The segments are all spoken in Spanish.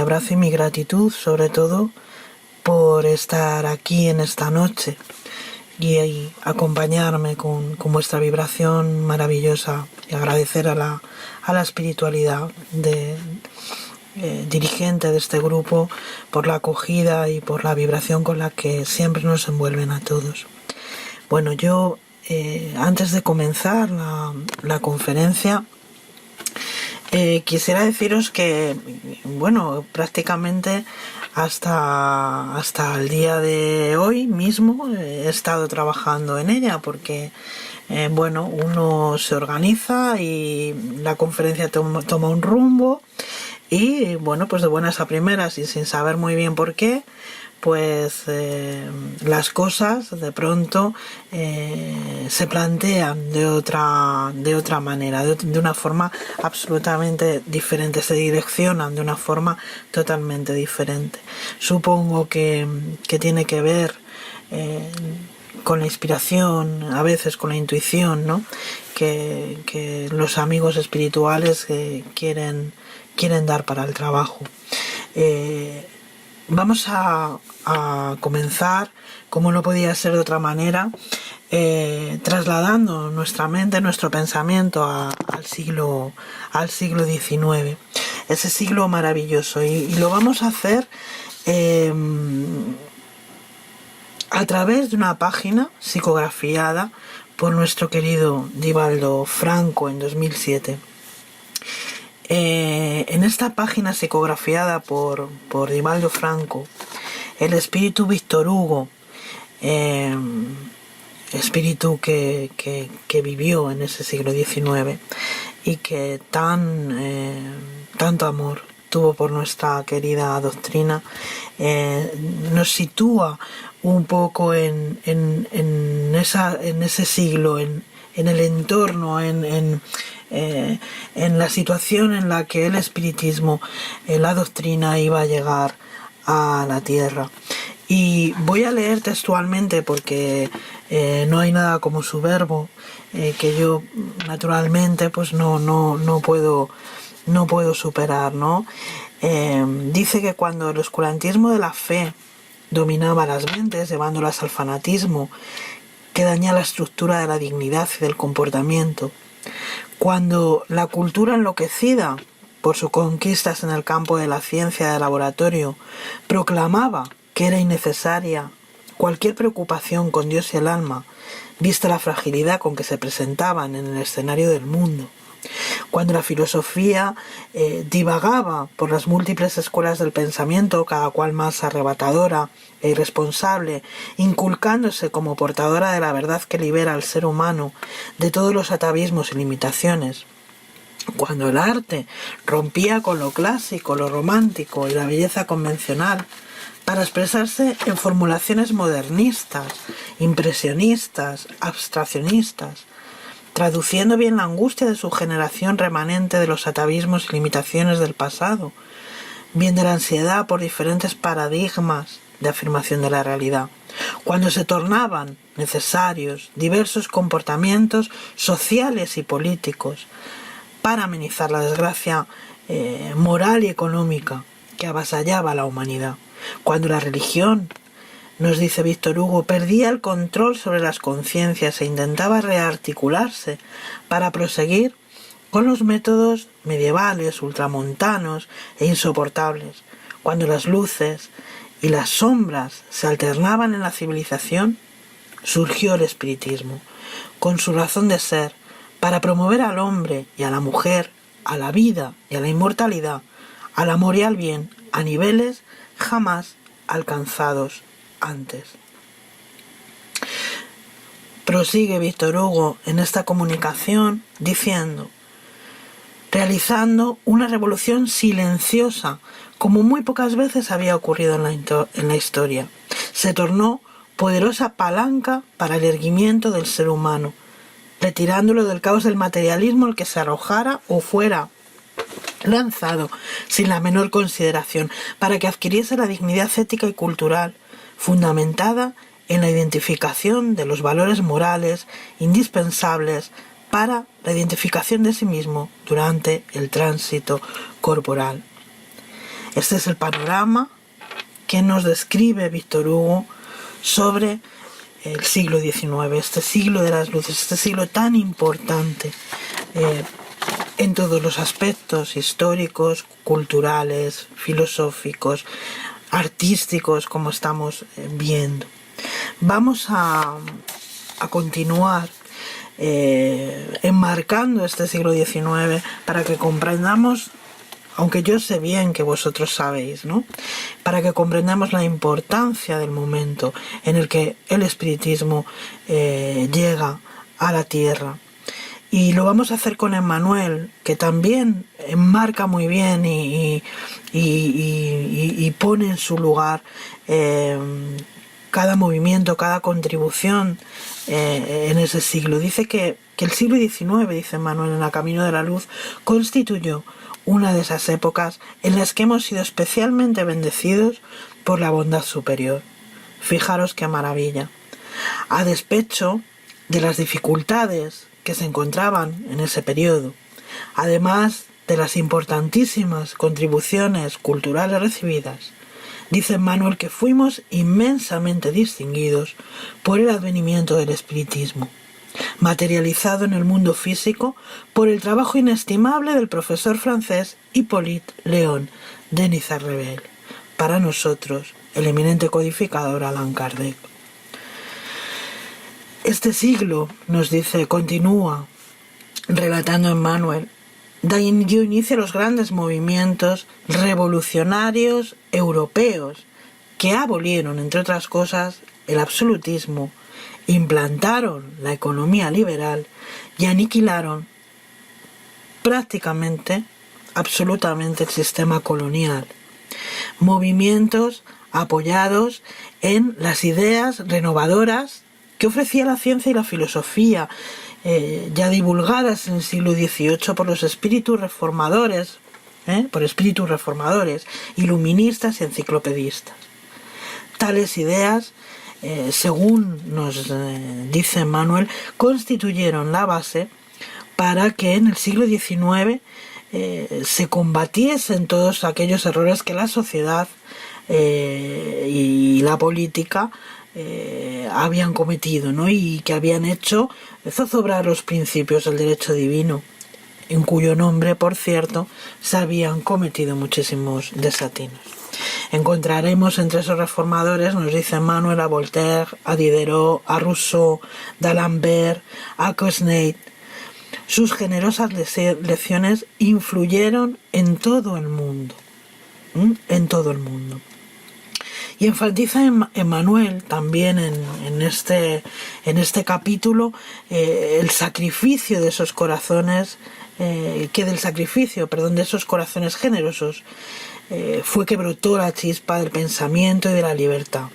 abrazo y mi gratitud, sobre todo, por estar aquí en esta noche y acompañarme con vuestra vibración maravillosa y agradecer a la espiritualidad dirigente de este grupo por la acogida y por la vibración con la que siempre nos envuelven a todos. Bueno, yo antes de comenzar la conferencia quisiera deciros que, bueno, prácticamente hasta el día de hoy mismo he estado trabajando en ella porque, bueno, uno se organiza y la conferencia toma un rumbo y, bueno, pues de buenas a primeras y sin saber muy bien por qué, pues las cosas de pronto se plantean de otra manera, de una forma absolutamente diferente, se direccionan de una forma totalmente diferente. Supongo que tiene que ver con la inspiración, a veces con la intuición, ¿no? Que los amigos espirituales quieren dar para el trabajo. Vamos a comenzar, como no podía ser de otra manera, trasladando nuestra mente, nuestro pensamiento al siglo XIX, ese siglo maravilloso, y lo vamos a hacer a través de una página psicografiada por nuestro querido Divaldo Franco en 2007. En esta página psicografiada por Divaldo Franco, el espíritu Víctor Hugo, espíritu que vivió en ese siglo XIX y que tanto amor tuvo por nuestra querida doctrina, nos sitúa un poco en ese siglo, en el entorno, en la situación en la que el espiritismo, la doctrina iba a llegar a la tierra. Y voy a leer textualmente porque no hay nada como su verbo, que yo naturalmente pues no puedo superar, ¿no? Dice que cuando el oscurantismo de la fe dominaba las mentes, llevándolas al fanatismo, que daña la estructura de la dignidad y del comportamiento, cuando la cultura enloquecida por sus conquistas en el campo de la ciencia de laboratorio proclamaba que era innecesaria cualquier preocupación con Dios y el alma, vista la fragilidad con que se presentaban en el escenario del mundo, cuando la filosofía divagaba por las múltiples escuelas del pensamiento, cada cual más arrebatadora e irresponsable, inculcándose como portadora de la verdad que libera al ser humano de todos los atavismos y limitaciones, cuando el arte rompía con lo clásico, lo romántico y la belleza convencional para expresarse en formulaciones modernistas, impresionistas, abstraccionistas, traduciendo bien la angustia de su generación remanente de los atavismos y limitaciones del pasado, bien de la ansiedad por diferentes paradigmas de afirmación de la realidad, cuando se tornaban necesarios diversos comportamientos sociales y políticos para amenizar la desgracia moral y económica que avasallaba a la humanidad, cuando la religión, nos dice Víctor Hugo, perdía el control sobre las conciencias e intentaba rearticularse para proseguir con los métodos medievales, ultramontanos e insoportables, cuando las luces y las sombras se alternaban en la civilización, surgió el espiritismo, con su razón de ser, para promover al hombre y a la mujer, a la vida y a la inmortalidad, al amor y al bien, a niveles jamás alcanzados antes. Prosigue Víctor Hugo en esta comunicación diciendo: realizando una revolución silenciosa, como muy pocas veces había ocurrido en la historia, se tornó poderosa palanca para el erguimiento del ser humano, retirándolo del caos del materialismo al que se arrojara o fuera lanzado sin la menor consideración, para que adquiriese la dignidad ética y cultural, fundamentada en la identificación de los valores morales indispensables para la identificación de sí mismo durante el tránsito corporal. Este es el panorama que nos describe Víctor Hugo sobre el siglo XIX, este siglo de las luces, este siglo tan importante en todos los aspectos históricos, culturales, filosóficos, artísticos, como estamos viendo. Vamos a continuar enmarcando este siglo XIX para que comprendamos, aunque yo sé bien que vosotros sabéis, ¿no?, para que comprendamos la importancia del momento en el que el espiritismo llega a la tierra. Y lo vamos a hacer con Emmanuel, que también enmarca muy bien y pone en su lugar cada movimiento, cada contribución en ese siglo. Dice que el siglo XIX, dice Emmanuel en la Camino de la Luz, constituyó una de esas épocas en las que hemos sido especialmente bendecidos por la bondad superior. Fijaros qué maravilla. A despecho de las dificultades que se encontraban en ese periodo, además de las importantísimas contribuciones culturales recibidas, dice Emmanuel que fuimos inmensamente distinguidos por el advenimiento del espiritismo, materializado en el mundo físico por el trabajo inestimable del profesor francés Hippolyte Léon Denis Revel, para nosotros el eminente codificador Allan Kardec. Este siglo, nos dice, continúa relatando Emmanuel, dio inicio a los grandes movimientos revolucionarios europeos que abolieron, entre otras cosas, el absolutismo, implantaron la economía liberal y aniquilaron prácticamente, absolutamente el sistema colonial. Movimientos apoyados en las ideas renovadoras que ofrecía la ciencia y la filosofía, ya divulgadas en el siglo XVIII por los espíritus reformadores, iluministas y enciclopedistas. Tales ideas, según nos dice Emmanuel, constituyeron la base para que en el siglo XIX se combatiesen todos aquellos errores que la sociedad y la política habían cometido, ¿no?, y que habían hecho zozobrar los principios del derecho divino, en cuyo nombre, por cierto, se habían cometido muchísimos desatinos. Encontraremos entre esos reformadores, nos dice Emmanuel, a Voltaire, a Diderot, a Rousseau, d'Alembert, a Quesnay. Sus generosas lecciones influyeron en todo el mundo, Y enfatiza Emmanuel también en este capítulo el sacrificio de esos corazones, de esos corazones generosos fue que brotó la chispa del pensamiento y de la libertad,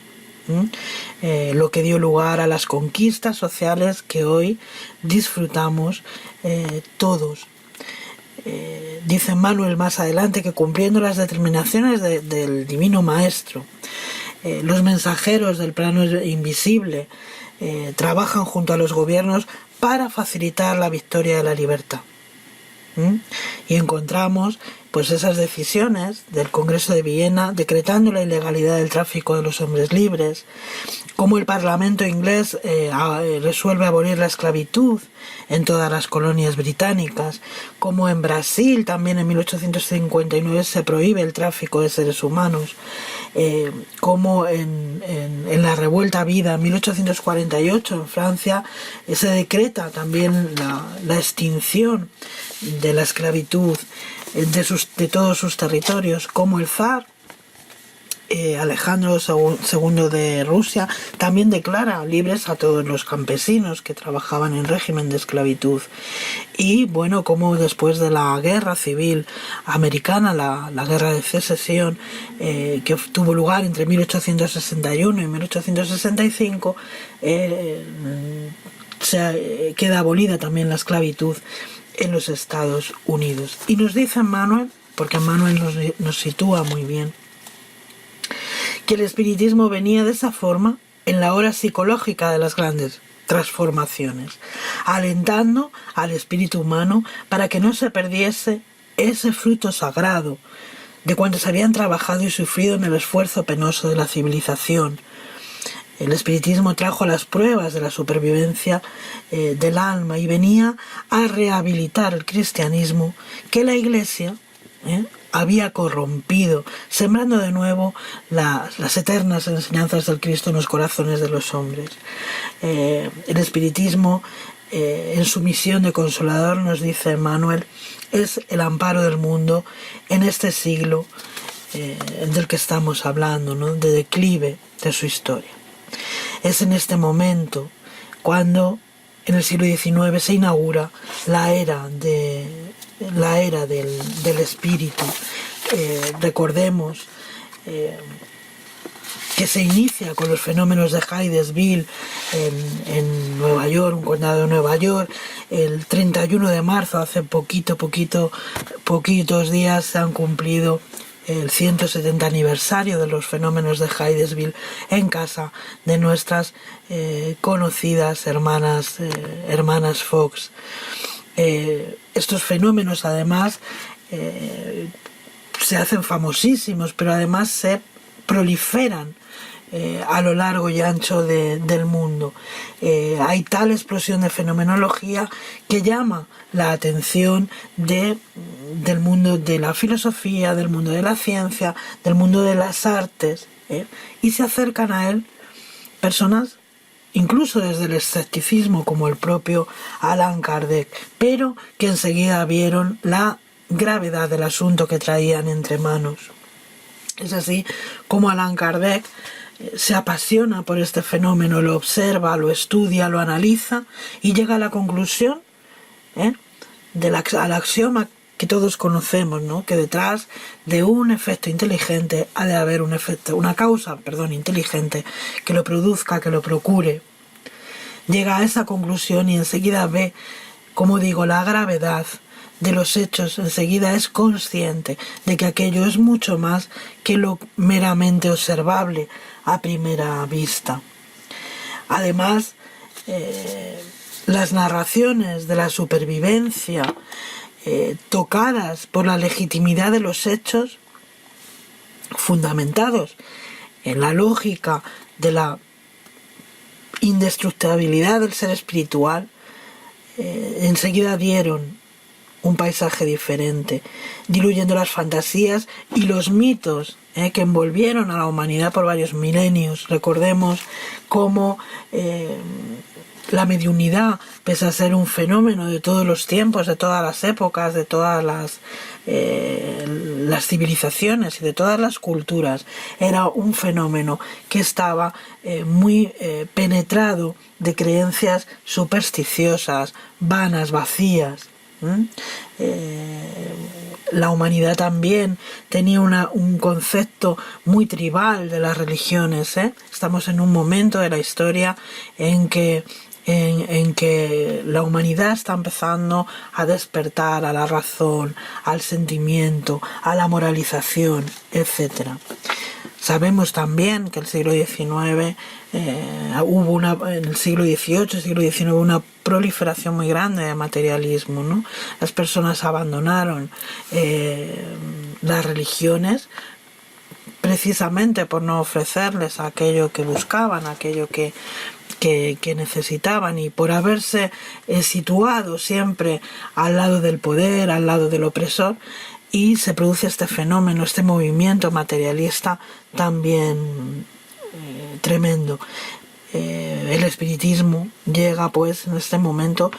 lo que dio lugar a las conquistas sociales que hoy disfrutamos todos. Dice Emmanuel más adelante que cumpliendo las determinaciones del Divino Maestro, los mensajeros del plano invisible trabajan junto a los gobiernos para facilitar la victoria de la libertad. Y encontramos pues esas decisiones del Congreso de Viena decretando la ilegalidad del tráfico de los hombres libres, como el Parlamento inglés resuelve abolir la esclavitud en todas las colonias británicas, como en Brasil también en 1859 se prohíbe el tráfico de seres humanos, como en la revuelta vida en 1848 en Francia se decreta también la extinción de la esclavitud de todos sus territorios, como el zar Alejandro II de Rusia también declara libres a todos los campesinos que trabajaban en régimen de esclavitud. Y bueno, como después de la guerra civil americana, la guerra de secesión que tuvo lugar entre 1861 y 1865, queda abolida también la esclavitud en los Estados Unidos. Y nos dice Emmanuel, porque Emmanuel nos sitúa muy bien, que el espiritismo venía de esa forma en la hora psicológica de las grandes transformaciones, alentando al espíritu humano para que no se perdiese ese fruto sagrado de cuantos habían trabajado y sufrido en el esfuerzo penoso de la civilización. El espiritismo trajo las pruebas de la supervivencia del alma y venía a rehabilitar el cristianismo que la Iglesia había corrompido, sembrando de nuevo las eternas enseñanzas del Cristo en los corazones de los hombres. El espiritismo, en su misión de consolador, nos dice Emmanuel, es el amparo del mundo en este siglo del que estamos hablando, ¿no?, de declive de su historia. Es en este momento cuando en el siglo XIX se inaugura la era del espíritu. Recordemos que se inicia con los fenómenos de Hydesville en Nueva York, un condado de Nueva York. El 31 de marzo, hace poquitos días, se han cumplido el 170 aniversario de los fenómenos de Hydesville en casa de nuestras conocidas hermanas Fox. Estos fenómenos además se hacen famosísimos, pero además se proliferan a lo largo y ancho del mundo. Hay tal explosión de fenomenología que llama la atención del mundo de la filosofía, del mundo de la ciencia, del mundo de las artes, y se acercan a él personas incluso desde el escepticismo, como el propio Allan Kardec, pero que enseguida vieron la gravedad del asunto que traían entre manos. Es así como Allan Kardec se apasiona por este fenómeno, lo observa, lo estudia, lo analiza y llega a la conclusión al axioma que todos conocemos, ¿no?, que detrás de un efecto inteligente ha de haber una causa inteligente que lo produzca, que lo procure. Llega a esa conclusión y enseguida ve, como digo, la gravedad de los hechos, enseguida es consciente de que aquello es mucho más que lo meramente observable a primera vista. Además, las narraciones de la supervivencia, tocadas por la legitimidad de los hechos, fundamentados en la lógica de la indestructibilidad del ser espiritual, enseguida dieron un paisaje diferente, diluyendo las fantasías y los mitos que envolvieron a la humanidad por varios milenios. Recordemos cómo la mediunidad, pese a ser un fenómeno de todos los tiempos, de todas las épocas, de todas las civilizaciones y de todas las culturas, era un fenómeno que estaba muy penetrado de creencias supersticiosas, vanas, vacías. La humanidad también tenía un concepto muy tribal de las religiones. Estamos en un momento de la historia en que la humanidad está empezando a despertar a la razón, al sentimiento, a la moralización, etc. Sabemos también que el siglo XIX en el siglo XVIII, siglo XIX, una proliferación muy grande de materialismo, ¿no? Las personas abandonaron las religiones precisamente por no ofrecerles aquello que buscaban, aquello que necesitaban, y por haberse situado siempre al lado del poder, al lado del opresor, y se produce este fenómeno, este movimiento materialista también tremendo. El espiritismo llega pues en este momento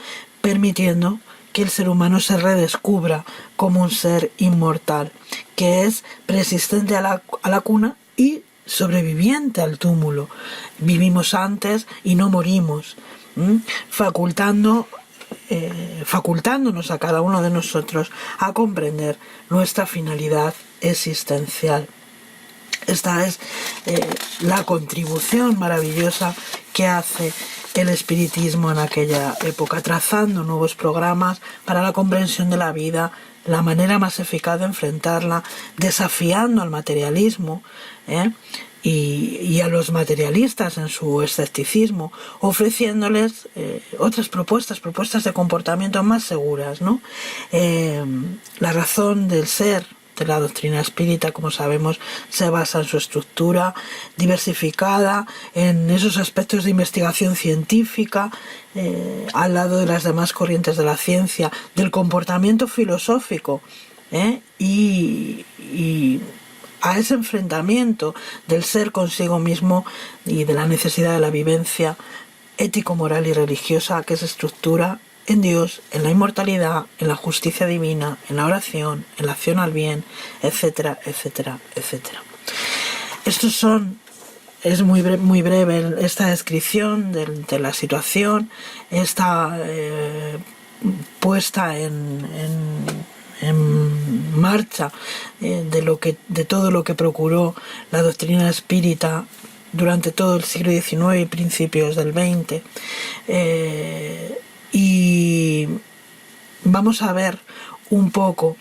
permitiendo que el ser humano se redescubra como un ser inmortal, que es persistente a la cuna y sobreviviente al túmulo. Vivimos antes y no morimos, facultándonos a cada uno de nosotros a comprender nuestra finalidad existencial. Esta es la contribución maravillosa que hace el espiritismo en aquella época, trazando nuevos programas para la comprensión de la vida, la manera más eficaz de enfrentarla, desafiando al materialismo y a los materialistas en su escepticismo, ofreciéndoles otras propuestas de comportamiento más seguras, ¿no? La razón del ser de la doctrina espírita, como sabemos, se basa en su estructura diversificada, en esos aspectos de investigación científica, al lado de las demás corrientes de la ciencia, del comportamiento filosófico, y a ese enfrentamiento del ser consigo mismo y de la necesidad de la vivencia ético, moral y religiosa que se estructura en Dios, en la inmortalidad, en la justicia divina, en la oración, en la acción al bien, etcétera, etcétera, etcétera. Es muy breve esta descripción de la situación, está puesta en marcha de todo lo que procuró la doctrina espírita durante todo el siglo XIX y principios del XX. Y vamos a ver un poco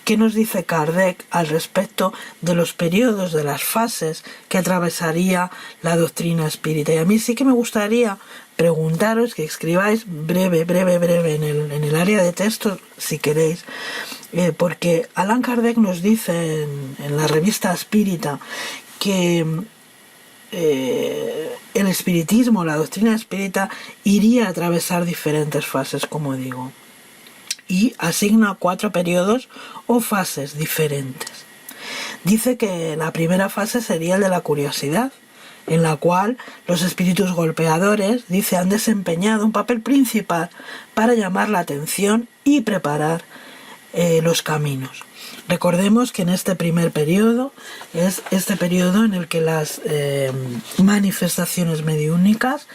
qué nos dice Kardec al respecto de los periodos, de las fases que atravesaría la doctrina espírita. Y a mí sí que me gustaría preguntaros, que escribáis breve en el área de texto, si queréis, porque Allan Kardec nos dice en la revista Espírita que el espiritismo, la doctrina espírita, iría a atravesar diferentes fases, como digo, y asigna 4 periodos o fases diferentes. Dice que la primera fase sería el de la curiosidad, en la cual los espíritus golpeadores, dice, han desempeñado un papel principal para llamar la atención y preparar los caminos. Recordemos que en este primer periodo es este periodo en el que las manifestaciones mediúnicas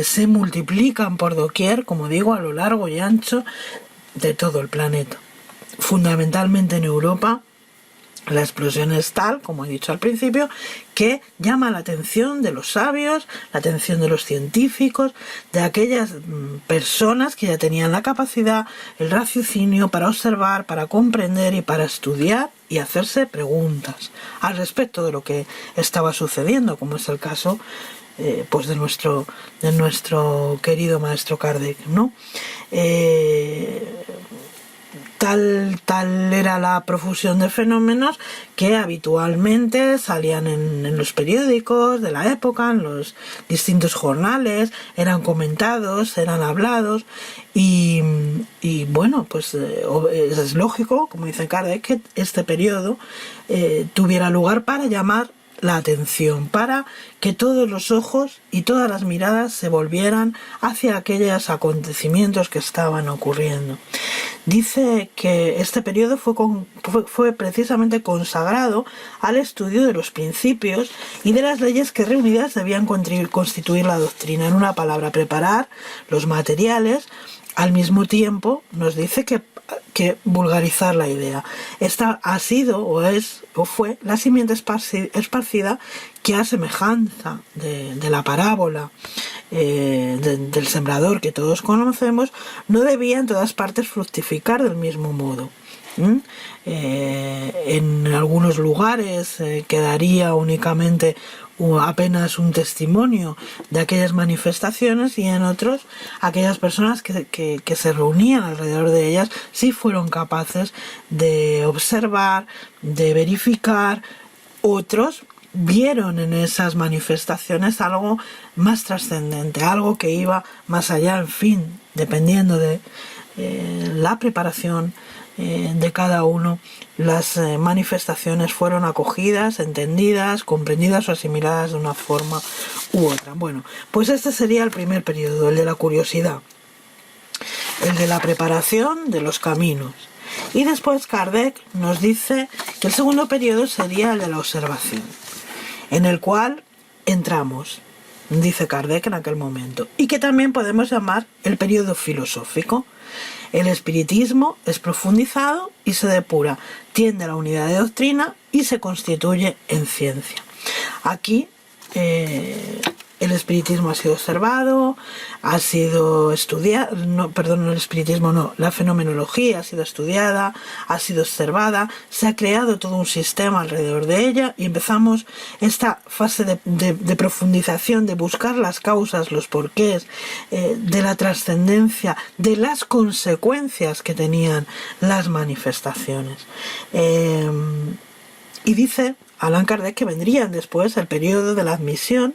se multiplican por doquier, como digo, a lo largo y ancho de todo el planeta. Fundamentalmente en Europa, la explosión es tal, como he dicho al principio, que llama la atención de los sabios, la atención de los científicos, de aquellas personas que ya tenían la capacidad, el raciocinio para observar, para comprender y para estudiar y hacerse preguntas al respecto de lo que estaba sucediendo, como es el caso pues de nuestro querido maestro Kardec, ¿no? Tal era la profusión de fenómenos que habitualmente salían en los periódicos de la época, en los distintos jornales, eran comentados, eran hablados y bueno, pues es lógico, como dice Kardec, que este periodo tuviera lugar para llamar la atención, para que todos los ojos y todas las miradas se volvieran hacia aquellos acontecimientos que estaban ocurriendo. Dice que este periodo fue precisamente consagrado al estudio de los principios y de las leyes que reunidas debían constituir la doctrina. En una palabra, preparar los materiales. Al mismo tiempo nos dice que vulgarizar la idea. Esta ha sido o fue la simiente esparcida que, a semejanza de la parábola del sembrador que todos conocemos, no debía en todas partes fructificar del mismo modo. En algunos lugares quedaría únicamente apenas un testimonio de aquellas manifestaciones, y en otros aquellas personas que se reunían alrededor de ellas sí fueron capaces de observar, de verificar. Otros vieron en esas manifestaciones algo más trascendente, algo que iba más allá. En fin, dependiendo de la preparación de cada uno, las manifestaciones fueron acogidas, entendidas, comprendidas o asimiladas de una forma u otra. Bueno, pues este sería el primer periodo, el de la curiosidad, el de la preparación de los caminos. Y después Kardec nos dice que el segundo periodo sería el de la observación, en el cual entramos, dice Kardec en aquel momento, y que también podemos llamar el periodo filosófico. El espiritismo es profundizado y se depura, tiende a la unidad de doctrina y se constituye en ciencia. Aquí el espiritismo ha sido observado, ha sido estudiado, no, perdón, el espiritismo no, la fenomenología ha sido estudiada, ha sido observada, se ha creado todo un sistema alrededor de ella y empezamos esta fase de profundización, de buscar las causas, los porqués, de la trascendencia, de las consecuencias que tenían las manifestaciones. Y dice Allan Kardec que vendría después el periodo de la admisión,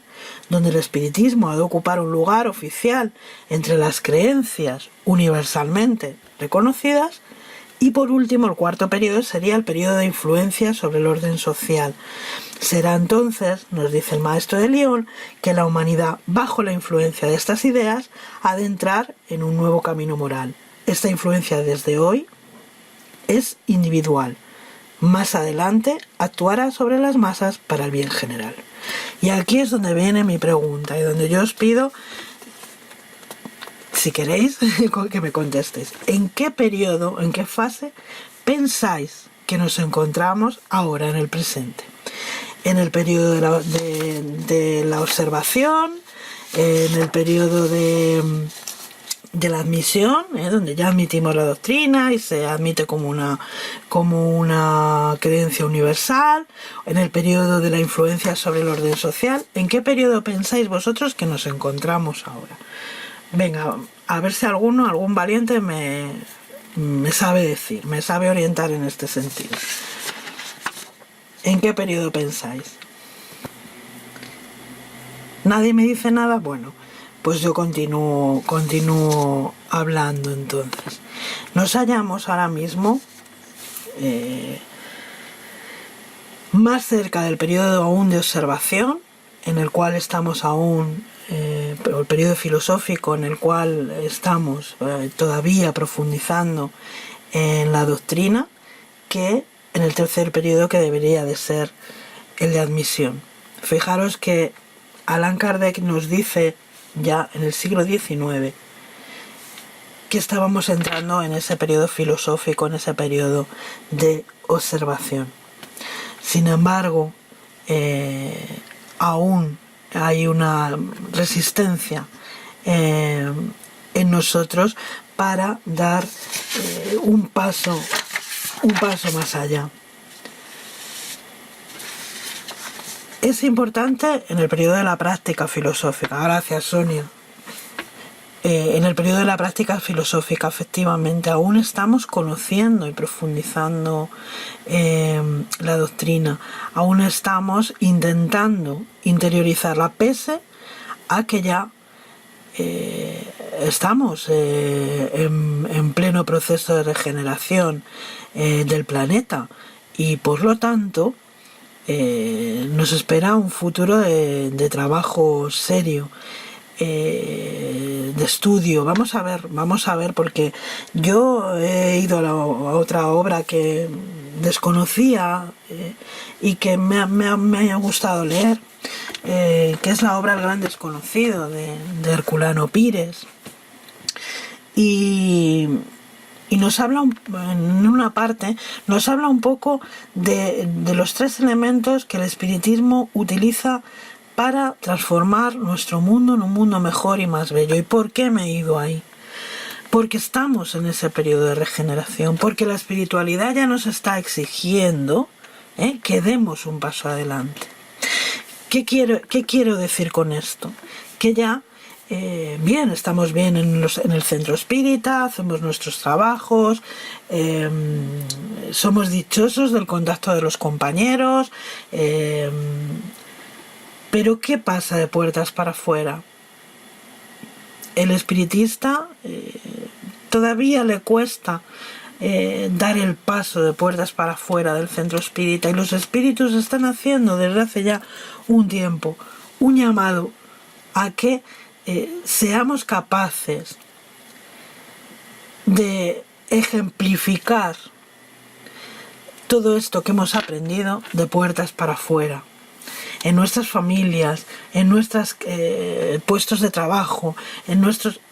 donde el espiritismo ha de ocupar un lugar oficial entre las creencias universalmente reconocidas, y por último el cuarto periodo sería el periodo de influencia sobre el orden social. Será entonces, nos dice el maestro de Lyon, que la humanidad, bajo la influencia de estas ideas, ha de entrar en un nuevo camino moral. Esta influencia desde hoy es individual. Más adelante actuará sobre las masas para el bien general. Y aquí es donde viene mi pregunta y donde yo os pido, si queréis, que me contestéis. ¿En qué periodo, en qué fase pensáis que nos encontramos ahora en el presente? ¿En el periodo de la observación? ¿En el periodo de la admisión, donde ya admitimos la doctrina y se admite como una creencia universal? En el periodo de la influencia sobre el orden social. ¿En qué periodo pensáis vosotros que nos encontramos ahora? Venga, a ver si algún valiente me sabe decir, me sabe orientar en este sentido. ¿En qué periodo pensáis? ¿Nadie me dice nada? Bueno, pues yo continúo hablando entonces. Nos hallamos ahora mismo más cerca del periodo aún de observación, en el cual estamos aún, el periodo filosófico en el cual estamos todavía profundizando en la doctrina, que en el tercer periodo, que debería de ser el de admisión. Fijaros que Allan Kardec nos dice ya en el siglo XIX que estábamos entrando en ese periodo filosófico, en ese periodo de observación. Sin embargo, aún hay una resistencia en nosotros para dar un paso más allá. Es importante en el periodo de la práctica filosófica. Gracias, Sonia. En el periodo de la práctica filosófica, efectivamente, aún estamos conociendo y profundizando la doctrina. Aún estamos intentando interiorizarla, pese a que ya estamos en pleno proceso de regeneración del planeta, y por lo tanto nos espera un futuro de trabajo serio, de estudio. Vamos a ver, porque yo he ido a otra obra que desconocía y que me ha gustado leer, que es la obra El Gran Desconocido de Herculano Pires, y nos habla en una parte, nos habla un poco de los tres elementos que el espiritismo utiliza para transformar nuestro mundo en un mundo mejor y más bello. ¿Y por qué me he ido ahí? Porque estamos en ese periodo de regeneración, porque la espiritualidad ya nos está exigiendo que demos un paso adelante. ¿Qué quiero decir con esto? Que ya estamos bien en el centro espírita, hacemos nuestros trabajos, somos dichosos del contacto de los compañeros, pero ¿qué pasa de puertas para afuera? El espiritista todavía le cuesta dar el paso de puertas para afuera del centro espírita, y los espíritus están haciendo desde hace ya un tiempo un llamado a que seamos capaces de ejemplificar todo esto que hemos aprendido de puertas para afuera, en nuestras familias, en nuestros puestos de trabajo,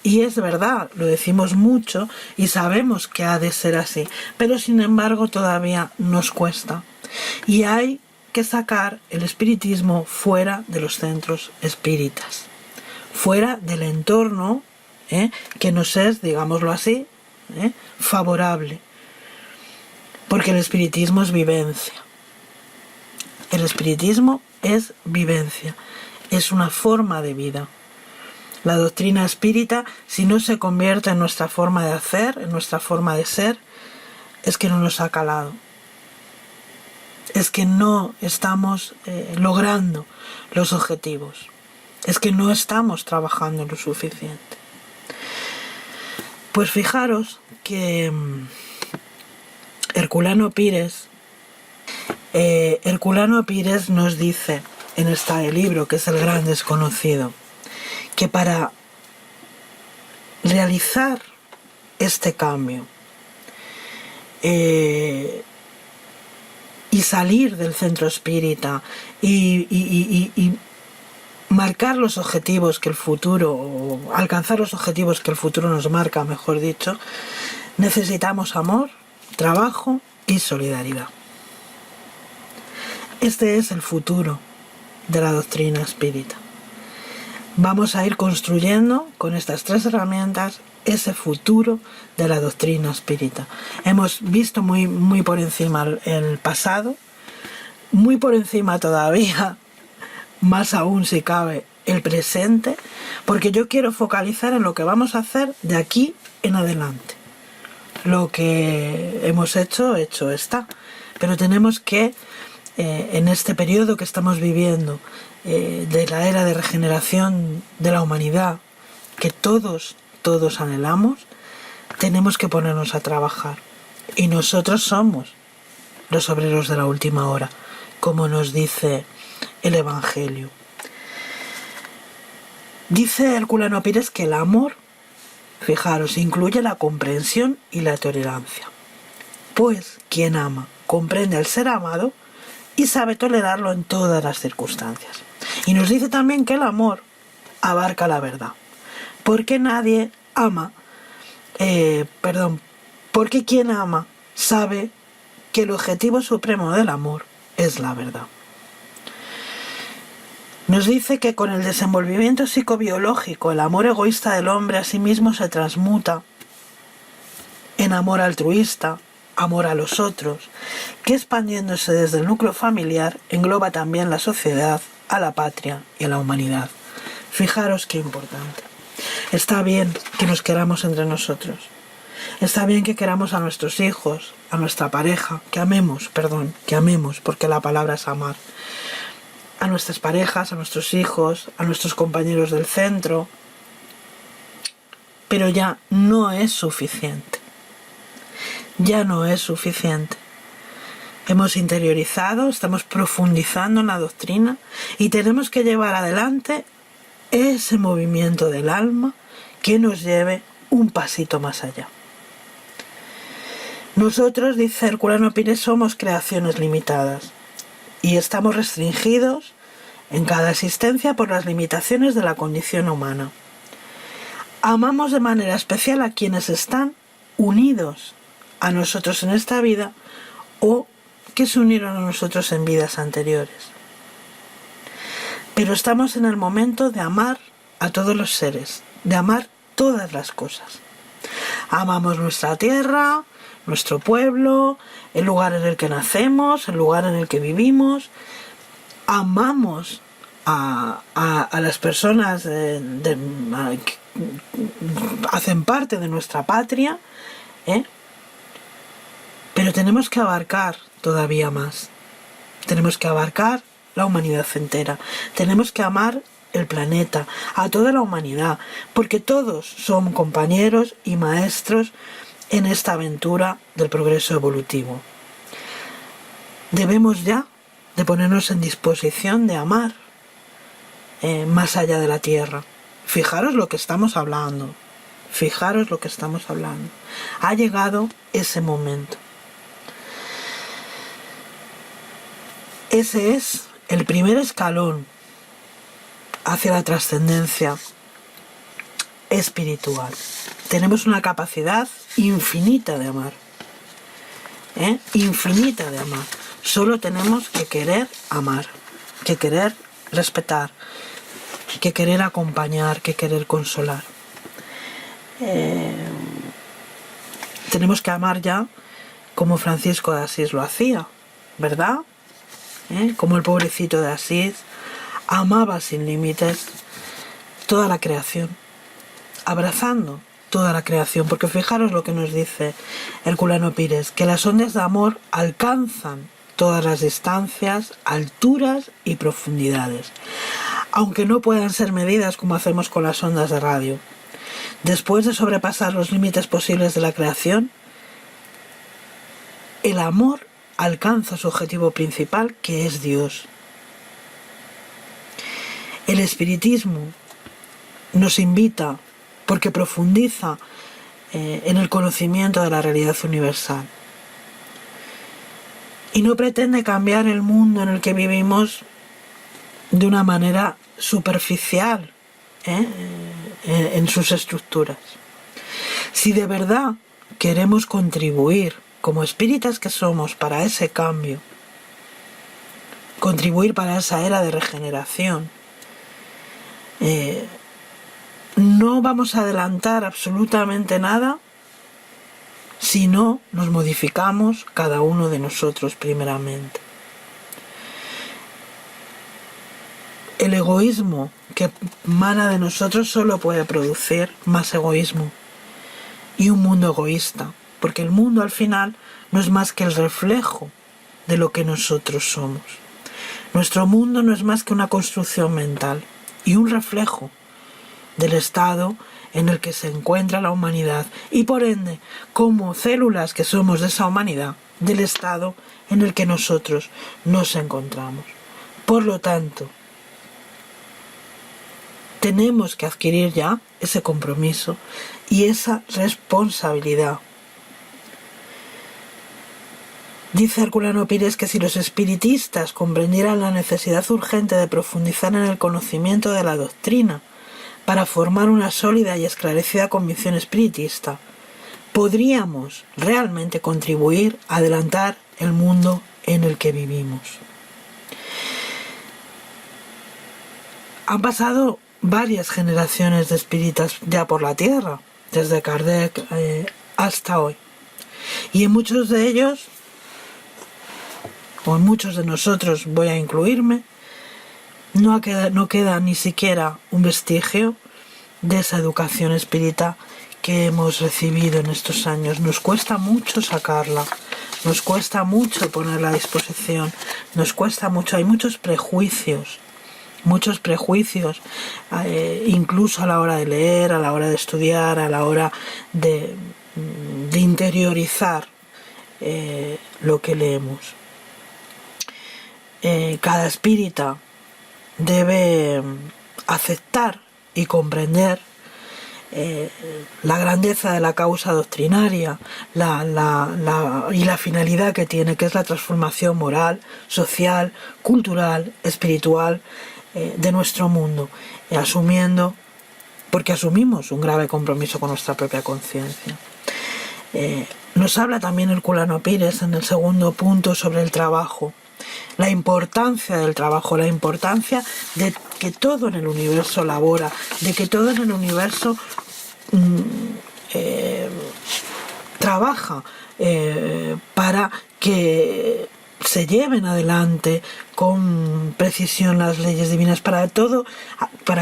y es verdad, lo decimos mucho y sabemos que ha de ser así, pero sin embargo todavía nos cuesta, y hay que sacar el espiritismo fuera de los centros espíritas, fuera del entorno que nos es, digámoslo así, favorable. Porque el espiritismo es vivencia. El espiritismo es vivencia, es una forma de vida. La doctrina espírita, si no se convierte en nuestra forma de hacer, en nuestra forma de ser, es que no nos ha calado. Es que no estamos logrando los objetivos. Es que no estamos trabajando lo suficiente. Pues fijaros que Herculano Pires nos dice en este libro, que es El Gran Desconocido, que para realizar este cambio y salir del centro espírita y marcar los objetivos que el futuro, o alcanzar los objetivos que el futuro nos marca, mejor dicho, necesitamos amor, trabajo y solidaridad. Este es el futuro de la doctrina espírita. Vamos a ir construyendo con estas tres herramientas ese futuro de la doctrina espírita. Hemos visto muy por encima el pasado, muy por encima todavía, más aún si cabe, el presente, porque yo quiero focalizar en lo que vamos a hacer de aquí en adelante. Lo que hemos hecho está, pero tenemos que, en este periodo que estamos viviendo, de la era de regeneración de la humanidad, que todos anhelamos, tenemos que ponernos a trabajar. Y nosotros somos los obreros de la última hora, como nos dice el Evangelio. Dice Herculano Pires que el amor, fijaros, incluye la comprensión y la tolerancia. Pues quien ama comprende al ser amado y sabe tolerarlo en todas las circunstancias. Y nos dice también que el amor abarca la verdad. Porque nadie ama, porque quien ama sabe que el objetivo supremo del amor es la verdad. Nos dice que con el desenvolvimiento psicobiológico, el amor egoísta del hombre a sí mismo se transmuta en amor altruista, amor a los otros, que expandiéndose desde el núcleo familiar engloba también la sociedad, a la patria y a la humanidad. Fijaros qué importante. Está bien que nos queramos entre nosotros. Está bien que queramos a nuestros hijos, a nuestra pareja, que amemos, porque la palabra es amar. A nuestras parejas, a nuestros hijos, a nuestros compañeros del centro. Pero ya no es suficiente. Ya no es suficiente. Hemos interiorizado, estamos profundizando en la doctrina y tenemos que llevar adelante ese movimiento del alma que nos lleve un pasito más allá. Nosotros, dice Herculano Pires, somos creaciones limitadas y estamos restringidos en cada existencia por las limitaciones de la condición humana. Amamos de manera especial a quienes están unidos a nosotros en esta vida o que se unieron a nosotros en vidas anteriores. Pero estamos en el momento de amar a todos los seres, de amar todas las cosas. Amamos nuestra tierra, nuestro pueblo, el lugar en el que nacemos, el lugar en el que vivimos. Amamos a las personas que hacen parte de nuestra patria, pero tenemos que abarcar todavía más. Tenemos que abarcar la humanidad entera. Tenemos que amar el planeta, a toda la humanidad, porque todos son compañeros y maestros en esta aventura del progreso evolutivo. Debemos ya de ponernos en disposición de amar más allá de la Tierra. Fijaros lo que estamos hablando. Fijaros lo que estamos hablando. Ha llegado ese momento. Ese es el primer escalón hacia la trascendencia espiritual. Tenemos una capacidad infinita de amar. Infinita de amar. Solo tenemos que querer amar, que querer respetar, que querer acompañar, que querer consolar. Tenemos que amar ya como Francisco de Asís lo hacía, ¿verdad? Como el pobrecito de Asís amaba sin límites toda la creación, abrazando toda la creación, porque fijaros lo que nos dice Herculano Pires, que las ondas de amor alcanzan todas las distancias, alturas y profundidades, aunque no puedan ser medidas como hacemos con las ondas de radio. Después de sobrepasar los límites posibles de la creación, el amor alcanza su objetivo principal, que es Dios. El espiritismo nos invita, porque profundiza en el conocimiento de la realidad universal. Y no pretende cambiar el mundo en el que vivimos de una manera superficial en sus estructuras. Si de verdad queremos contribuir, como espíritas que somos, para ese cambio, contribuir para esa era de regeneración, no vamos a adelantar absolutamente nada si no nos modificamos cada uno de nosotros primeramente. El egoísmo que emana de nosotros solo puede producir más egoísmo y un mundo egoísta, porque el mundo al final no es más que el reflejo de lo que nosotros somos. Nuestro mundo no es más que una construcción mental y un reflejo del estado en el que se encuentra la humanidad y por ende, como células que somos de esa humanidad, del estado en el que nosotros nos encontramos. Por lo tanto, tenemos que adquirir ya ese compromiso y esa responsabilidad. Dice Herculano Pires que si los espiritistas comprendieran la necesidad urgente de profundizar en el conocimiento de la doctrina para formar una sólida y esclarecida convicción espiritista, podríamos realmente contribuir a adelantar el mundo en el que vivimos. Han pasado varias generaciones de espíritas ya por la Tierra, desde Kardec hasta hoy. Y en muchos de ellos, o en muchos de nosotros, voy a incluirme, no queda ni siquiera un vestigio de esa educación espírita que hemos recibido en estos años. Nos cuesta mucho sacarla, nos cuesta mucho ponerla a disposición, nos cuesta mucho, hay muchos prejuicios, incluso a la hora de leer, a la hora de estudiar, a la hora de interiorizar lo que leemos. Cada espírita debe aceptar y comprender la grandeza de la causa doctrinaria y la finalidad que tiene, que es la transformación moral, social, cultural, espiritual de nuestro mundo, porque asumimos un grave compromiso con nuestra propia conciencia. Nos habla también Herculano Pires en el segundo punto sobre el trabajo, la importancia del trabajo, la importancia de que todo en el universo labora, de que todo en el universo trabaja para que se lleven adelante con precisión las leyes divinas, para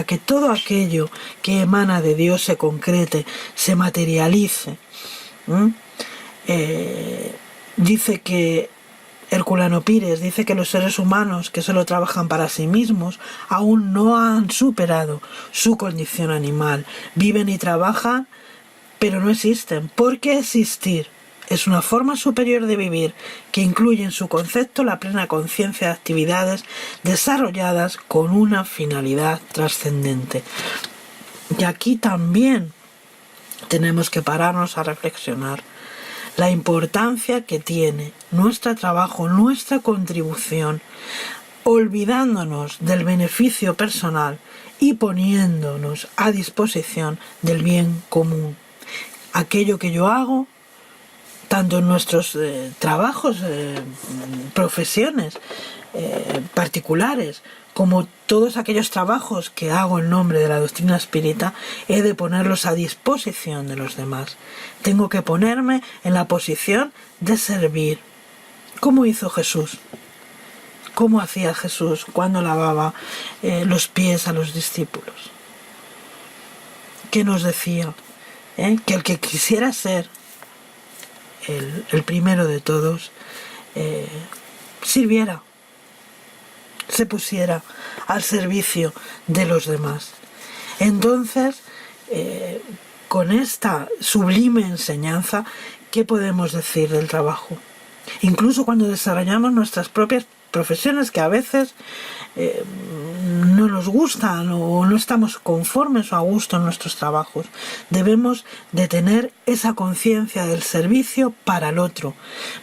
que todo aquello que emana de Dios se concrete, se materialice. Dice que Herculano Pires dice que los seres humanos que solo trabajan para sí mismos aún no han superado su condición animal. Viven y trabajan, pero no existen. Porque existir es una forma superior de vivir que incluye en su concepto la plena conciencia de actividades desarrolladas con una finalidad trascendente. Y aquí también tenemos que pararnos a reflexionar la importancia que tiene nuestro trabajo, nuestra contribución, olvidándonos del beneficio personal y poniéndonos a disposición del bien común. Aquello que yo hago tanto en nuestros trabajos, profesiones particulares, como todos aquellos trabajos que hago en nombre de la doctrina espírita, he de ponerlos a disposición de los demás. Tengo que ponerme en la posición de servir. ¿Cómo hizo Jesús? ¿Cómo hacía Jesús cuando lavaba los pies a los discípulos? ¿Qué nos decía? Que el que quisiera ser el primero de todos, sirviera, se pusiera al servicio de los demás. Entonces, con esta sublime enseñanza, ¿qué podemos decir del trabajo? Incluso cuando desarrollamos nuestras propias profesiones que a veces no nos gustan o no estamos conformes o a gusto en nuestros trabajos, debemos de tener esa conciencia del servicio para el otro,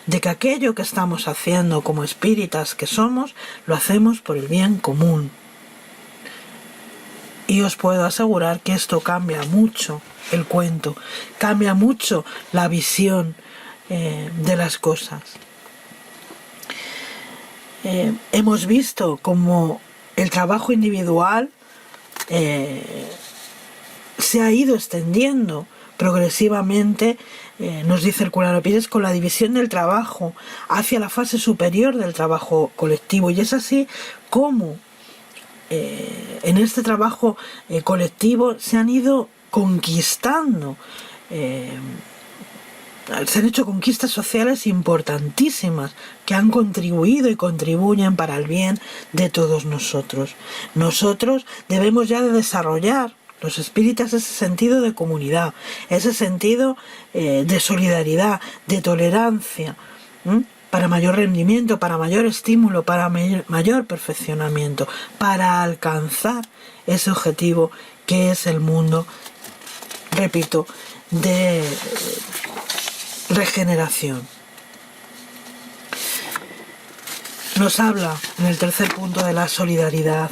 de que aquello que estamos haciendo como espíritas que somos, lo hacemos por el bien común. Y os puedo asegurar que esto cambia mucho el cuento, cambia mucho la visión de las cosas. Hemos visto como el trabajo individual se ha ido extendiendo progresivamente, nos dice el Cura Pires, con la división del trabajo hacia la fase superior del trabajo colectivo. Y es así como en este trabajo colectivo se han ido conquistando, se han hecho conquistas sociales importantísimas que han contribuido y contribuyen para el bien de todos nosotros. Nosotros debemos ya de desarrollar, los espíritas, ese sentido de comunidad, ese sentido de solidaridad, de tolerancia, para mayor rendimiento, para mayor estímulo, para mayor perfeccionamiento, para alcanzar ese objetivo que es el mundo, repito, de regeneración. Nos habla en el tercer punto de la solidaridad.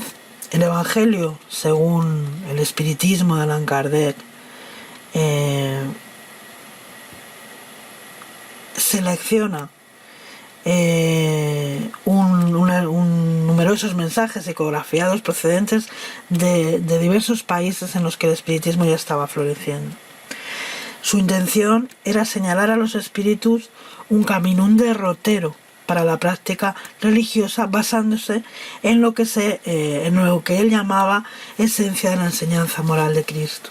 El Evangelio, según el espiritismo de Allan Kardec, selecciona numerosos mensajes psicografiados procedentes de diversos países en los que el espiritismo ya estaba floreciendo. Su intención era señalar a los espíritus un camino, un derrotero para la práctica religiosa, basándose en lo que él llamaba esencia de la enseñanza moral de Cristo.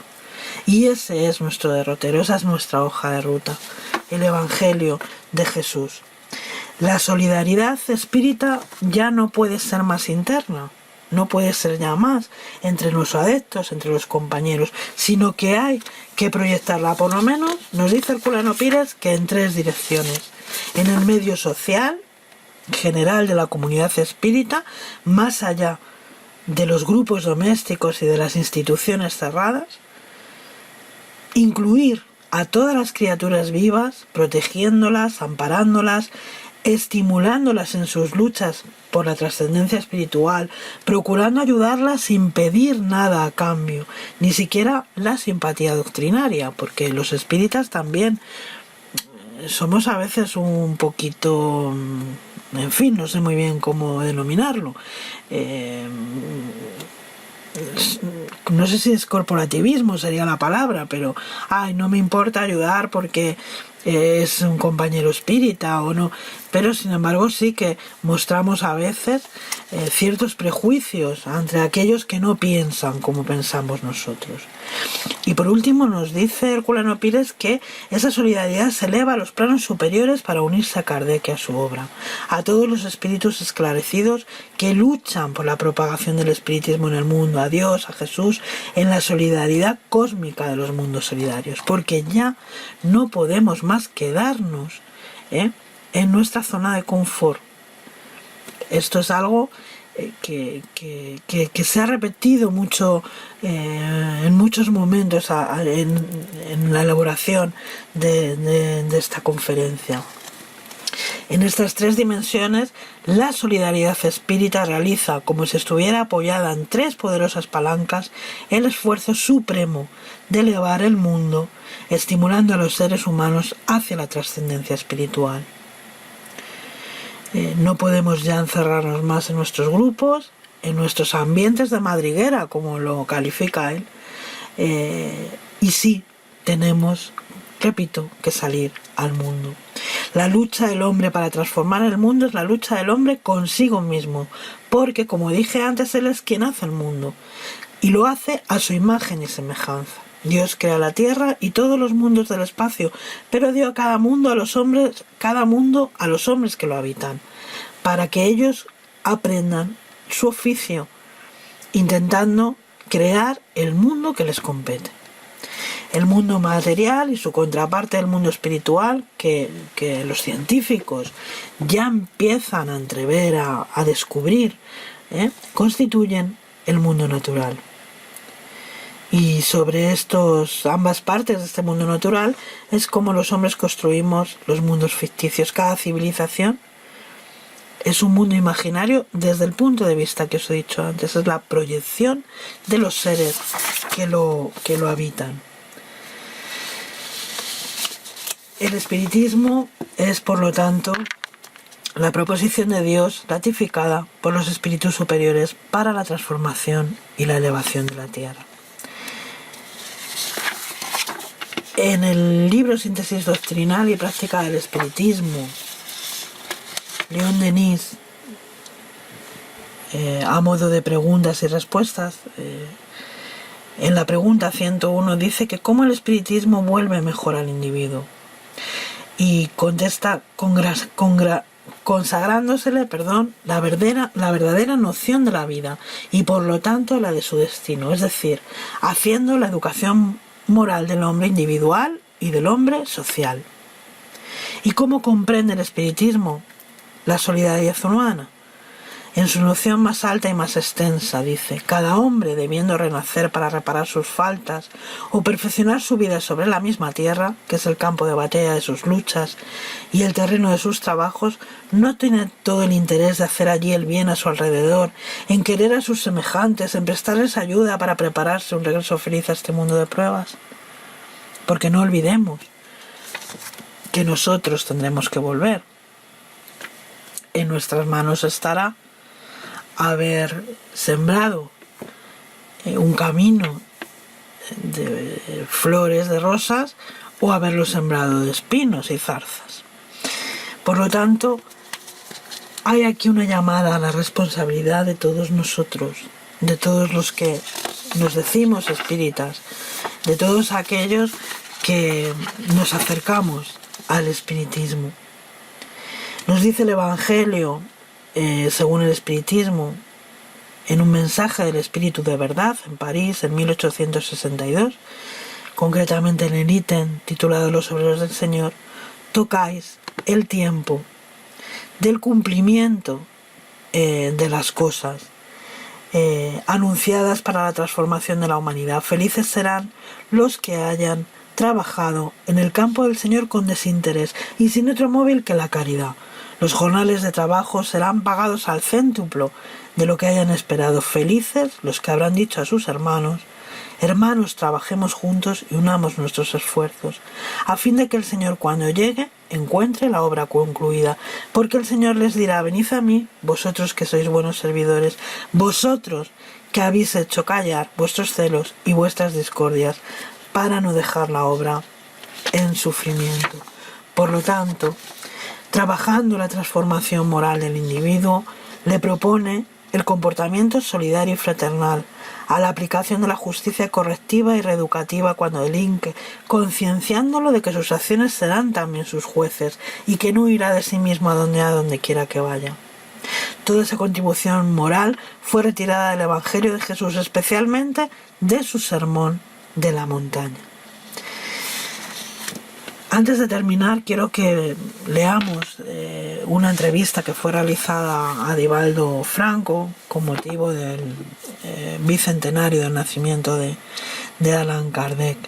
Y ese es nuestro derrotero, esa es nuestra hoja de ruta, el Evangelio de Jesús. La solidaridad espírita ya no puede ser más interna, no puede ser ya más entre los adeptos, entre los compañeros, sino que hay que proyectarla, por lo menos, nos dice el Cura Pires, que en tres direcciones: en el medio social general de la comunidad espírita, más allá de los grupos domésticos y de las instituciones cerradas, incluir a todas las criaturas vivas, protegiéndolas, amparándolas, estimulándolas en sus luchas por la trascendencia espiritual, procurando ayudarlas sin pedir nada a cambio, ni siquiera la simpatía doctrinaria, porque los espíritas también somos a veces un poquito, en fin, no sé muy bien cómo denominarlo, no sé si es corporativismo sería la palabra, pero no me importa ayudar porque es un compañero espírita o no, pero sin embargo sí que mostramos a veces ciertos prejuicios entre aquellos que no piensan como pensamos nosotros. Y por último nos dice Herculano Pires que esa solidaridad se eleva a los planos superiores para unirse a Kardec y a su obra, a todos los espíritus esclarecidos que luchan por la propagación del espiritismo en el mundo, a Dios, a Jesús, en la solidaridad cósmica de los mundos solidarios, porque ya no podemos más quedarnos en nuestra zona de confort. Esto es algo que se ha repetido mucho en muchos momentos en la elaboración de esta conferencia. En estas tres dimensiones, la solidaridad espírita realiza, como si estuviera apoyada en tres poderosas palancas, el esfuerzo supremo de elevar el mundo, estimulando a los seres humanos hacia la trascendencia espiritual. No podemos ya encerrarnos más en nuestros grupos, en nuestros ambientes de madriguera, como lo califica él, y sí tenemos, repito, que salir al mundo. La lucha del hombre para transformar el mundo es la lucha del hombre consigo mismo, porque, como dije antes, él es quien hace el mundo, y lo hace a su imagen y semejanza. Dios crea la tierra y todos los mundos del espacio, pero dio a cada mundo a los hombres que lo habitan, para que ellos aprendan su oficio, intentando crear el mundo que les compete. El mundo material y su contraparte, el mundo espiritual, que los científicos ya empiezan a entrever, a descubrir, constituyen el mundo natural. Y sobre ambas partes de este mundo natural es como los hombres construimos los mundos ficticios. Cada civilización es un mundo imaginario desde el punto de vista que os he dicho antes. Es la proyección de los seres que lo habitan. El espiritismo es, por lo tanto, la proposición de Dios ratificada por los espíritus superiores para la transformación y la elevación de la tierra. En el libro Síntesis Doctrinal y Práctica del Espiritismo, León Denis, a modo de preguntas y respuestas, en la pregunta 101 dice que cómo el espiritismo vuelve mejor al individuo, y contesta consagrándosele la verdadera noción de la vida y por lo tanto la de su destino, es decir, haciendo la educación moral del hombre individual y del hombre social. ¿Y cómo comprende el espiritismo la solidaridad humana? En su noción más alta y más extensa, dice: cada hombre, debiendo renacer para reparar sus faltas o perfeccionar su vida sobre la misma tierra, que es el campo de batalla de sus luchas y el terreno de sus trabajos, no tiene todo el interés de hacer allí el bien a su alrededor, en querer a sus semejantes, en prestarles ayuda para prepararse un regreso feliz a este mundo de pruebas. Porque no olvidemos que nosotros tendremos que volver. En nuestras manos estará haber sembrado un camino de flores, de rosas, o haberlo sembrado de espinos y zarzas. Por lo tanto, hay aquí una llamada a la responsabilidad de todos nosotros, de todos los que nos decimos espíritas, de todos aquellos que nos acercamos al espiritismo. Nos dice el Evangelio, según el espiritismo, en un mensaje del Espíritu de Verdad en París en 1862, concretamente en el ítem titulado Los obreros del Señor: tocáis el tiempo del cumplimiento de las cosas anunciadas para la transformación de la humanidad. Felices serán los que hayan trabajado en el campo del Señor con desinterés y sin otro móvil que la caridad. Los jornales de trabajo serán pagados al céntuplo de lo que hayan esperado. Felices los que habrán dicho a sus hermanos: hermanos, trabajemos juntos y unamos nuestros esfuerzos, a fin de que el Señor, cuando llegue, encuentre la obra concluida. Porque el Señor les dirá: venid a mí, vosotros que sois buenos servidores, vosotros que habéis hecho callar vuestros celos y vuestras discordias, para no dejar la obra en sufrimiento. Por lo tanto, trabajando la transformación moral del individuo, le propone el comportamiento solidario y fraternal, a la aplicación de la justicia correctiva y reeducativa cuando delinque, concienciándolo de que sus acciones serán también sus jueces y que no irá de sí mismo a donde quiera que vaya. Toda esa contribución moral fue retirada del Evangelio de Jesús, especialmente de su sermón de la montaña. Antes de terminar, quiero que leamos una entrevista que fue realizada a Divaldo Franco con motivo del bicentenario del nacimiento de Allan Kardec.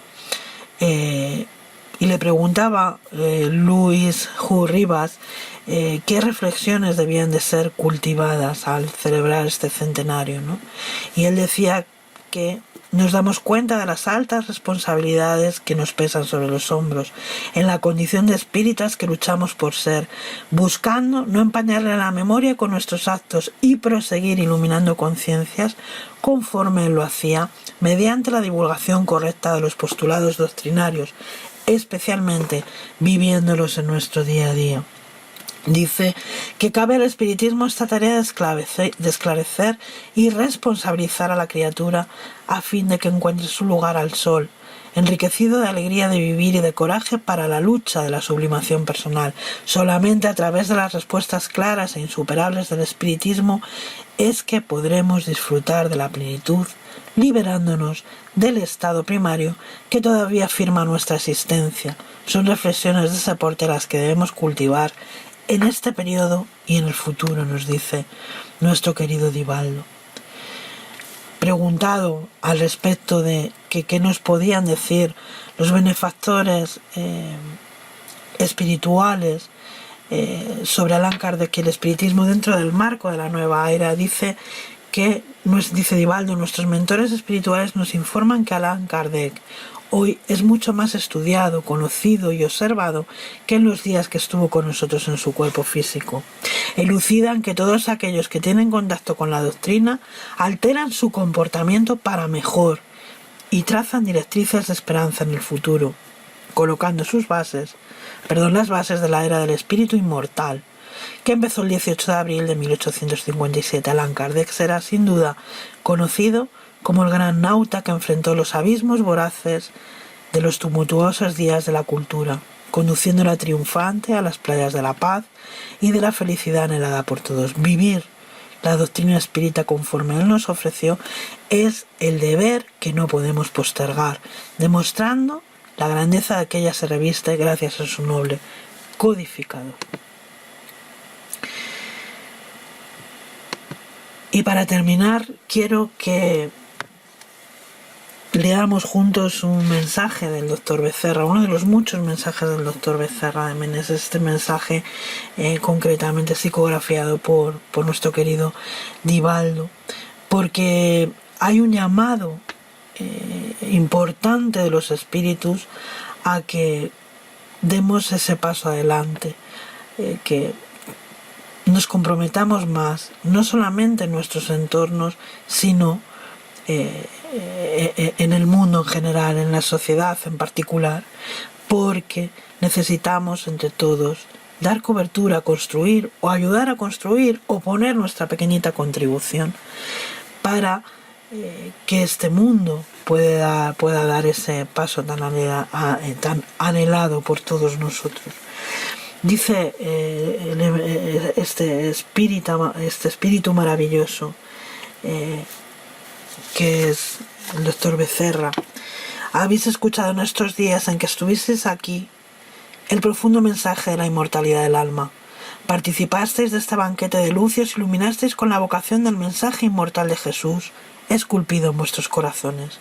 Y le preguntaba Luis Jú Rivas qué reflexiones debían de ser cultivadas al celebrar este centenario, ¿no? Y él decía que nos damos cuenta de las altas responsabilidades que nos pesan sobre los hombros, en la condición de espíritas que luchamos por ser, buscando no empañarle la memoria con nuestros actos y proseguir iluminando conciencias conforme él lo hacía, mediante la divulgación correcta de los postulados doctrinarios, especialmente viviéndolos en nuestro día a día. Dice que cabe al espiritismo esta tarea de esclarecer y responsabilizar a la criatura a fin de que encuentre su lugar al sol, enriquecido de alegría de vivir y de coraje para la lucha de la sublimación personal. Solamente a través de las respuestas claras e insuperables del espiritismo es que podremos disfrutar de la plenitud, liberándonos del estado primario que todavía afirma nuestra existencia. Son reflexiones de ese porte las que debemos cultivar en este periodo y en el futuro, nos dice nuestro querido Divaldo. Preguntado al respecto de qué nos podían decir los benefactores espirituales sobre Allan Kardec y el espiritismo dentro del marco de la nueva era, dice Divaldo, nuestros mentores espirituales nos informan que Allan Kardec hoy es mucho más estudiado, conocido y observado que en los días que estuvo con nosotros en su cuerpo físico. Elucidan que todos aquellos que tienen contacto con la doctrina alteran su comportamiento para mejor y trazan directrices de esperanza en el futuro, colocando las bases de la era del espíritu inmortal, que empezó el 18 de abril de 1857. Allan Kardec será sin duda conocido como el gran nauta que enfrentó los abismos voraces de los tumultuosos días de la cultura, conduciéndola triunfante a las playas de la paz y de la felicidad anhelada por todos. Vivir la doctrina espírita conforme él nos ofreció es el deber que no podemos postergar, demostrando la grandeza de que ella se reviste gracias a su noble codificador. Y para terminar, quiero que leamos juntos un mensaje del doctor Becerra, uno de los muchos mensajes del doctor Becerra de Meneses, este mensaje concretamente psicografiado por nuestro querido Divaldo, porque hay un llamado importante de los espíritus a que demos ese paso adelante, que nos comprometamos más, no solamente en nuestros entornos, sino en el mundo en general, en la sociedad en particular, porque necesitamos entre todos dar cobertura, construir o ayudar a construir o poner nuestra pequeñita contribución para que este mundo pueda dar ese paso tan anhelado por todos nosotros. Dice este espíritu maravilloso que es el doctor Becerra: habéis escuchado en estos días en que estuvisteis aquí el profundo mensaje de la inmortalidad del alma. Participasteis de este banquete de luz y os iluminasteis con la vocación del mensaje inmortal de Jesús esculpido en vuestros corazones.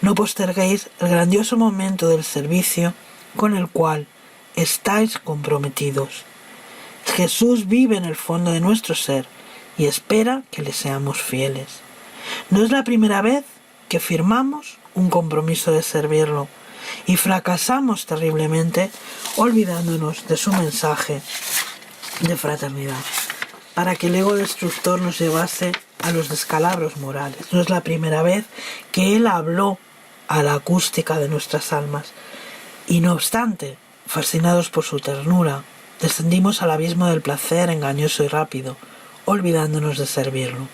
No posterguéis el grandioso momento del servicio con el cual estáis comprometidos. Jesús vive en el fondo de nuestro ser y espera que le seamos fieles. No es la primera vez que firmamos un compromiso de servirlo y fracasamos terriblemente olvidándonos de su mensaje de fraternidad, para que el ego destructor nos llevase a los descalabros morales. No es la primera vez que Él habló a la acústica de nuestras almas y, no obstante, fascinados por su ternura, descendimos al abismo del placer engañoso y rápido, olvidándonos de servirlo.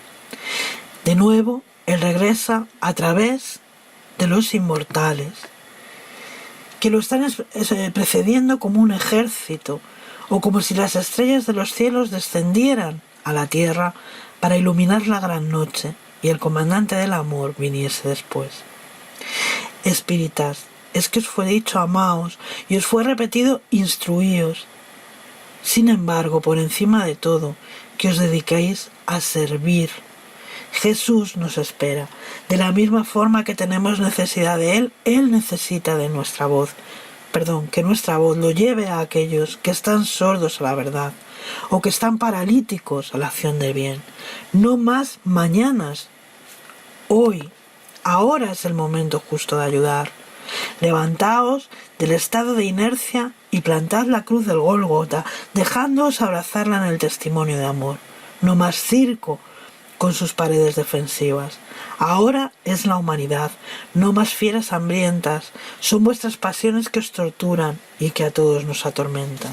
De nuevo, Él regresa a través de los inmortales, que lo están precediendo como un ejército, o como si las estrellas de los cielos descendieran a la tierra para iluminar la gran noche y el comandante del amor viniese después. Espíritas, es que os fue dicho amaos y os fue repetido instruíos. Sin embargo, por encima de todo, que os dediquéis a servir. Jesús nos espera. De la misma forma que tenemos necesidad de Él, Él necesita de nuestra voz. Que nuestra voz lo lleve a aquellos que están sordos a la verdad, o que están paralíticos a la acción del bien. No más mañanas. Hoy, ahora es el momento justo de ayudar. Levantaos del estado de inercia y plantad la cruz del Gólgota, dejándoos abrazarla en el testimonio de amor. No más circo con sus paredes defensivas. Ahora es la humanidad, no más fieras hambrientas. Son vuestras pasiones que os torturan y que a todos nos atormentan.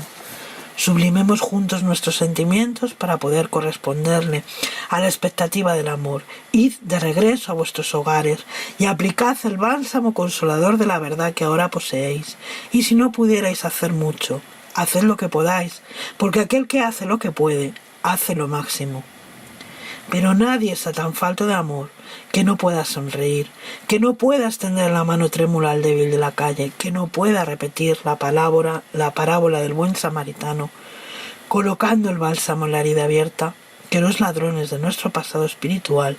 Sublimemos juntos nuestros sentimientos para poder corresponderle a la expectativa del amor. Id de regreso a vuestros hogares y aplicad el bálsamo consolador de la verdad que ahora poseéis. Y si no pudierais hacer mucho, haced lo que podáis, porque aquel que hace lo que puede, hace lo máximo. Pero nadie está tan falto de amor que no pueda sonreír, que no pueda extender la mano trémula al débil de la calle, que no pueda repetir la parábola del buen samaritano, colocando el bálsamo en la herida abierta que los ladrones de nuestro pasado espiritual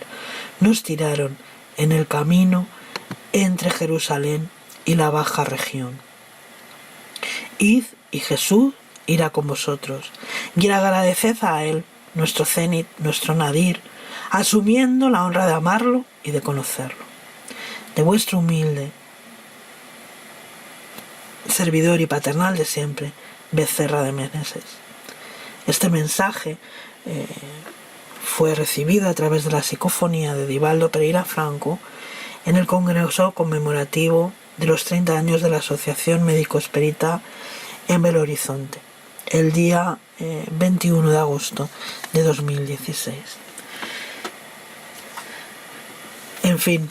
nos tiraron en el camino entre Jerusalén y la baja región. Id y Jesús irá con vosotros, y agradeced a Él, nuestro cenit, nuestro nadir, asumiendo la honra de amarlo y de conocerlo. De vuestro humilde servidor y paternal de siempre, Becerra de Meneses. Este mensaje fue recibido a través de la psicofonía de Divaldo Pereira Franco en el congreso conmemorativo de los 30 años de la Asociación Médico Espírita en Belo Horizonte, el día 21 de agosto de 2016. En fin,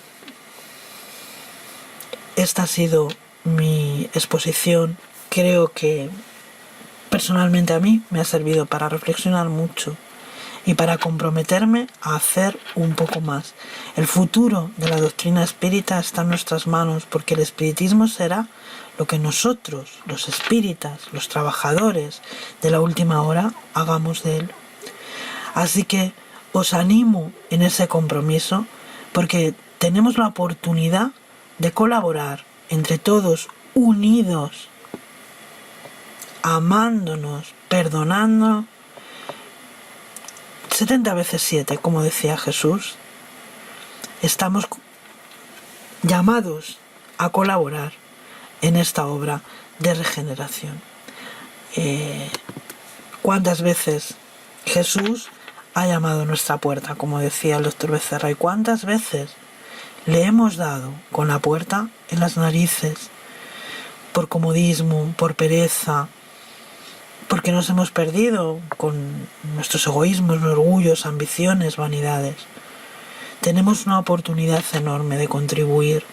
esta ha sido mi exposición. Creo que personalmente a mí me ha servido para reflexionar mucho y para comprometerme a hacer un poco más. El futuro de la doctrina espírita está en nuestras manos, porque el espiritismo será lo que nosotros, los espíritas, los trabajadores de la última hora, hagamos de él. Así que os animo en ese compromiso, porque tenemos la oportunidad de colaborar entre todos, unidos, amándonos, perdonando 70 veces 7, como decía Jesús. Estamos llamados a colaborar en esta obra de regeneración. ¿Cuántas veces Jesús ha llamado a nuestra puerta, como decía el doctor Becerra, y cuántas veces le hemos dado con la puerta en las narices por comodismo, por pereza, porque nos hemos perdido con nuestros egoísmos, orgullos, ambiciones, vanidades? Tenemos una oportunidad enorme de contribuir,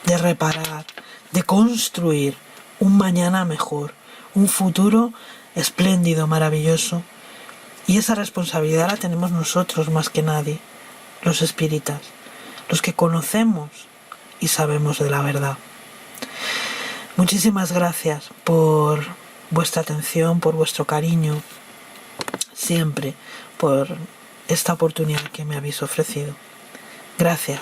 de reparar, de construir un mañana mejor, un futuro espléndido, maravilloso. Y esa responsabilidad la tenemos nosotros más que nadie, los espíritas, los que conocemos y sabemos de la verdad. Muchísimas gracias por vuestra atención, por vuestro cariño, siempre por esta oportunidad que me habéis ofrecido. Gracias.